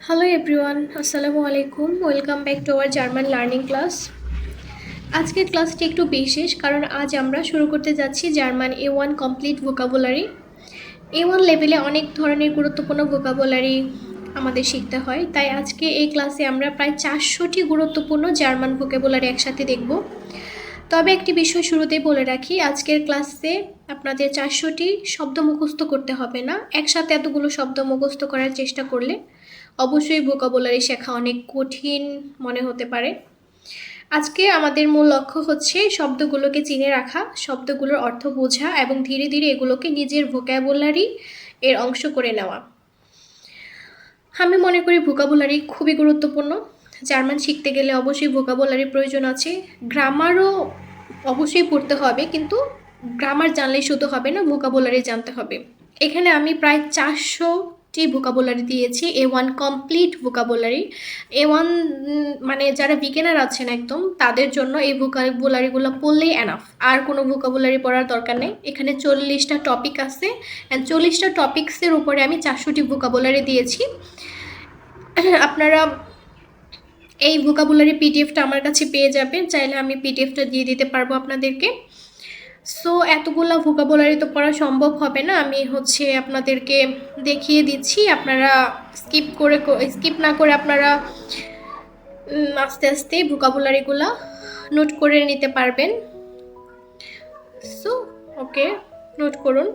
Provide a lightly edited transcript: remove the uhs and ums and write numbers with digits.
Hello everyone, Assalamu alaikum. Welcome back to our German learning class. আজকের ক্লাসটি একটু বিশেষ কারণ আজ আমরা শুরু করতে যাচ্ছি German A1 complete vocabulary. A1 লেভেলে অনেক ধরনের গুরুত্বপূর্ণ ভোকাবুলারি আমাদের শিখতে হয়, তাই আজকে এই ক্লাসে আমরা প্রায় 400টি গুরুত্বপূর্ণ জার্মান ভোকাবুলারি একসাথে দেখব। তবে একটি বিষয় শুরুতেই বলে রাখি, আজকের ক্লাসে আপনাদের 400টি শব্দ মুখস্থ করতে হবে না। একসাথে এতগুলো শব্দ মুখস্থ করার চেষ্টা করলে অবশ্যই ভোকাবুলারি শেখা অনেক কঠিন মনে হতে পারে। আজকে আমাদের মূল লক্ষ্য হচ্ছে শব্দগুলোকে চিনে রাখা, শব্দগুলোর অর্থ বোঝা এবং ধীরে ধীরে এগুলোকে নিজের ভোকাবুলারি এর অংশ করে নেওয়া। আমি মনে করি ভোকাবুলারি খুবই গুরুত্বপূর্ণ। জার্মান শিখতে গেলে অবশ্যই ভোকাবুলারির প্রয়োজন আছে। গ্রামারও অবশ্যই পড়তে হবে, কিন্তু গ্রামার জানলেই শুধু হবে না, ভোকাবুলারি জানতে হবে। এখানে আমি প্রায় 400টি ভোকাবুলারি দিয়েছি, A1 কমপ্লিট ভোকাবুলারি। A1 মানে যারা বিগিনার আছেন একদম, তাদের জন্য এই ভোকাবুলারিগুলো পড়লেই এনাফ, আর কোনো ভোকাবুলারি পড়ার দরকার নেই। এখানে 40টা টপিক আছে, অ্যান্ড 40টা টপিক্সের উপরে আমি 400টি ভোকাবুলারি দিয়েছি। আপনারা এই ভোকাবুলারি পিডিএফটা আমার কাছে পেয়ে যাবেন, চাইলে আমি পিডিএফটা দিয়ে দিতে পারবো আপনাদেরকে। সো এতগুলো ভোকাবুলারি তো পড়া সম্ভব হবে না, আমি আপনাদেরকে দেখিয়ে দিচ্ছি। আপনারা স্কিপ না করে আপনারা আস্তে আস্তে ভোকাবুলারিগুলো নোট করে নিতে পারবেন। সো ওকে, নোট করুন।